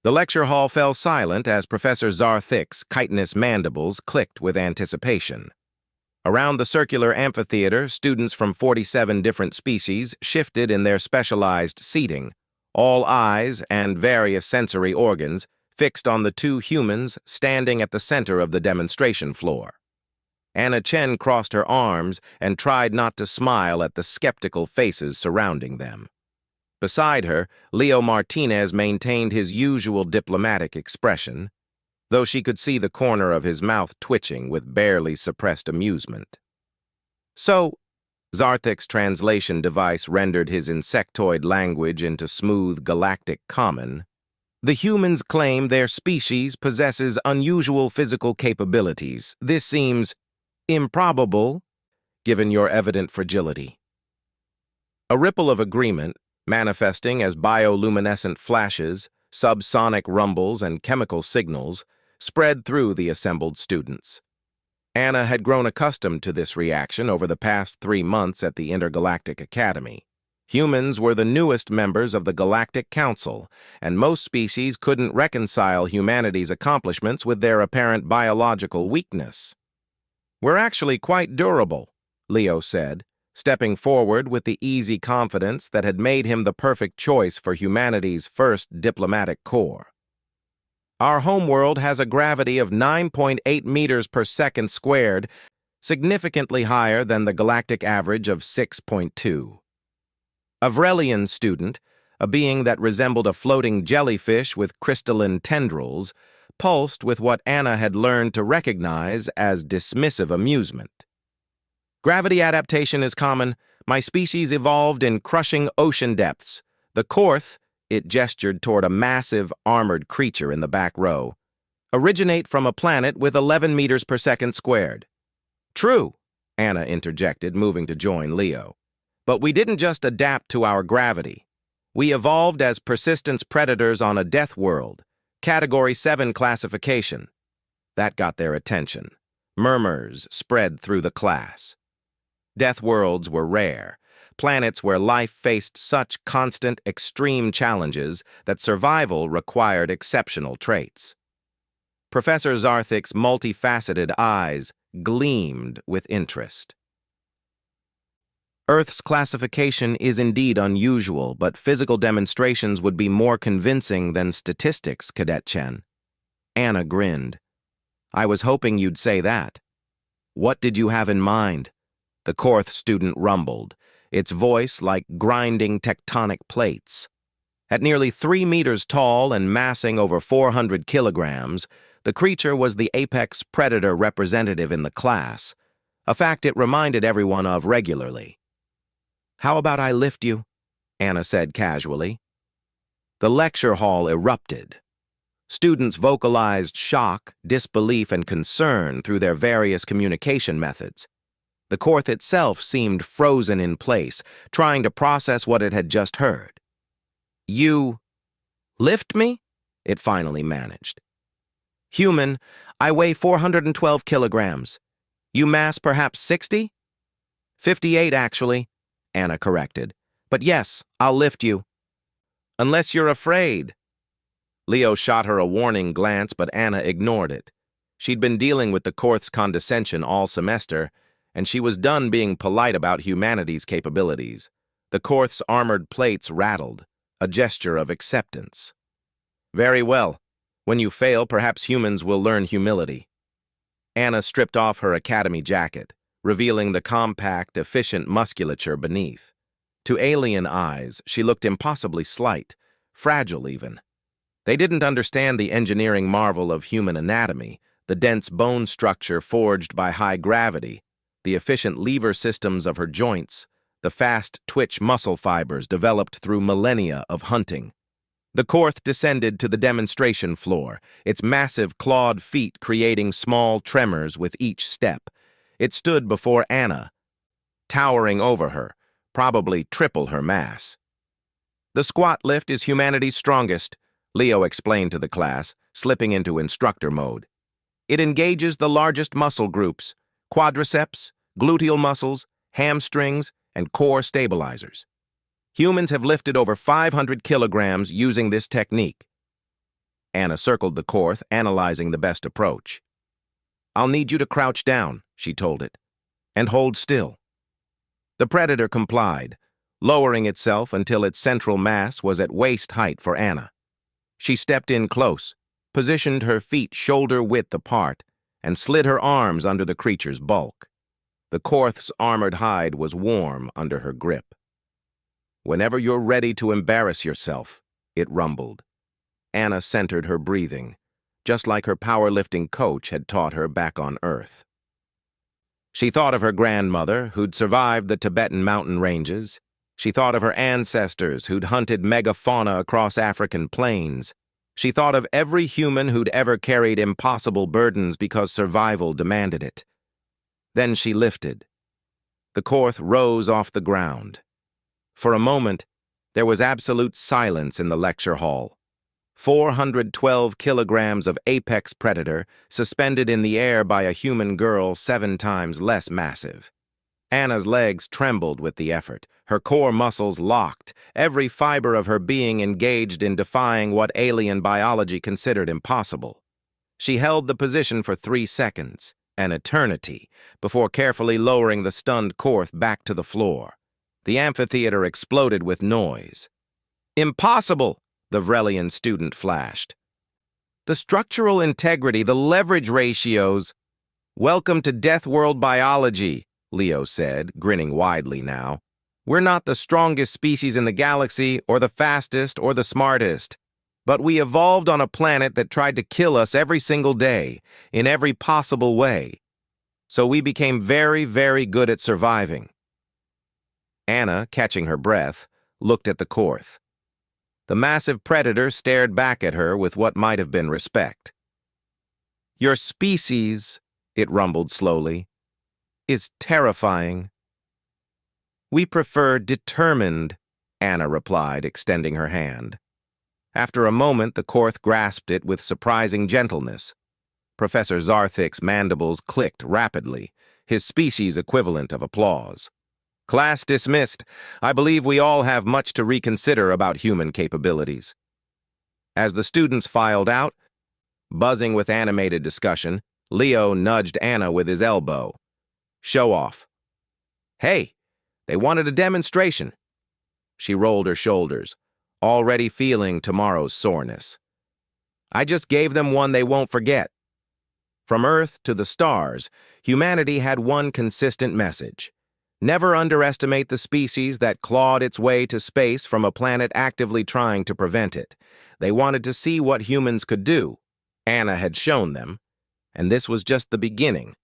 The lecture hall fell silent as Professor Zarthik's chitinous mandibles clicked with anticipation. Around the circular amphitheater, students from 47 different species shifted in their specialized seating, all eyes and various sensory organs fixed on the two humans standing at the center of the demonstration floor. Anna Chen crossed her arms and tried not to smile at the skeptical faces surrounding them. Beside her, Leo Martinez maintained his usual diplomatic expression, though she could see the corner of his mouth twitching with barely suppressed amusement. So, Zarthik's translation device rendered his insectoid language into smooth galactic common. The humans claim their species possesses unusual physical capabilities. This seems improbable, given your evident fragility. A ripple of agreement, manifesting as bioluminescent flashes, subsonic rumbles, and chemical signals, spread through the assembled students. Anna had grown accustomed to this reaction over the past 3 months at the Intergalactic Academy. Humans were the newest members of the Galactic Council, and most species couldn't reconcile humanity's accomplishments with their apparent biological weakness. "We're actually quite durable," Leo said, stepping forward with the easy confidence that had made him the perfect choice for humanity's first diplomatic corps. "Our homeworld has a gravity of 9.8 meters per second squared, significantly higher than the galactic average of 6.2. A Vrelian student, a being that resembled a floating jellyfish with crystalline tendrils, pulsed with what Anna had learned to recognize as dismissive amusement. "Gravity adaptation is common. My species evolved in crushing ocean depths. The Korth," it gestured toward a massive, armored creature in the back row, "originate from a planet with 11 meters per second squared." "True," Anna interjected, moving to join Leo. "But we didn't just adapt to our gravity. We evolved as persistence predators on a death world, Category 7 classification." That got their attention. Murmurs spread through the class. Death worlds were rare, planets where life faced such constant, extreme challenges that survival required exceptional traits. Professor Zarthik's multifaceted eyes gleamed with interest. "Earth's classification is indeed unusual, but physical demonstrations would be more convincing than statistics, Cadet Chen." Anna grinned. "I was hoping you'd say that." "What did you have in mind?" The Korth student rumbled, its voice like grinding tectonic plates. At nearly 3 meters tall and massing over 400 kilograms, the creature was the apex predator representative in the class, a fact it reminded everyone of regularly. "How about I lift you?" Anna said casually. The lecture hall erupted. Students vocalized shock, disbelief, and concern through their various communication methods. The Korth itself seemed frozen in place, trying to process what it had just heard. "You lift me?" it finally managed. "Human, I weigh 412 kilograms. You mass perhaps 60? 58, actually," Anna corrected. "But yes, I'll lift you." "Unless you're afraid." Leo shot her a warning glance, but Anna ignored it. She'd been dealing with the Korth's condescension all semester, and she was done being polite about humanity's capabilities. The Korth's armored plates rattled, a gesture of acceptance. "Very well. When you fail, perhaps humans will learn humility." Anna stripped off her academy jacket, revealing the compact, efficient musculature beneath. To alien eyes, she looked impossibly slight, fragile even. They didn't understand the engineering marvel of human anatomy, the dense bone structure forged by high gravity, the efficient lever systems of her joints, the fast twitch muscle fibers developed through millennia of hunting. The Korth descended to the demonstration floor, its massive clawed feet creating small tremors with each step. It stood before Anna, towering over her, probably triple her mass. "The squat lift is humanity's strongest," Leo explained to the class, slipping into instructor mode. "It engages the largest muscle groups: quadriceps, gluteal muscles, hamstrings, and core stabilizers. Humans have lifted over 500 kilograms using this technique." Anna circled the Korth, analyzing the best approach. "I'll need you to crouch down," she told it, "and hold still." The predator complied, lowering itself until its central mass was at waist height for Anna. She stepped in close, positioned her feet shoulder-width apart, and slid her arms under the creature's bulk. The Korth's armored hide was warm under her grip. "Whenever you're ready to embarrass yourself," it rumbled. Anna centered her breathing, just like her powerlifting coach had taught her back on Earth. She thought of her grandmother, who'd survived the Tibetan mountain ranges. She thought of her ancestors who'd hunted megafauna across African plains. She thought of every human who'd ever carried impossible burdens because survival demanded it. Then she lifted. The Korth rose off the ground. For a moment, there was absolute silence in the lecture hall. 412 kilograms of apex predator suspended in the air by a human girl 7 times less massive. Anna's legs trembled with the effort, her core muscles locked, every fiber of her being engaged in defying what alien biology considered impossible. She held the position for 3 seconds, an eternity, before carefully lowering the stunned Korth back to the floor. The amphitheater exploded with noise. "Impossible!" the Vrelian student flashed. "The structural integrity, the leverage ratios." "Welcome to Death World biology," Leo said, grinning widely now. "We're not the strongest species in the galaxy, or the fastest, or the smartest. But we evolved on a planet that tried to kill us every single day, in every possible way. So we became very, very good at surviving." Anna, catching her breath, looked at the Korth. The massive predator stared back at her with what might have been respect. "Your species," it rumbled slowly, "is terrifying." "We prefer determined," Anna replied, extending her hand. After a moment, the Korth grasped it with surprising gentleness. Professor Zarthik's mandibles clicked rapidly, his species equivalent of applause. "Class dismissed. I believe we all have much to reconsider about human capabilities." As the students filed out, buzzing with animated discussion, Leo nudged Anna with his elbow. "Show off." "Hey, they wanted a demonstration." She rolled her shoulders, already feeling tomorrow's soreness. "I just gave them one they won't forget." From Earth to the stars, humanity had one consistent message. Never underestimate the species that clawed its way to space from a planet actively trying to prevent it. They wanted to see what humans could do. Anna had shown them, and this was just the beginning.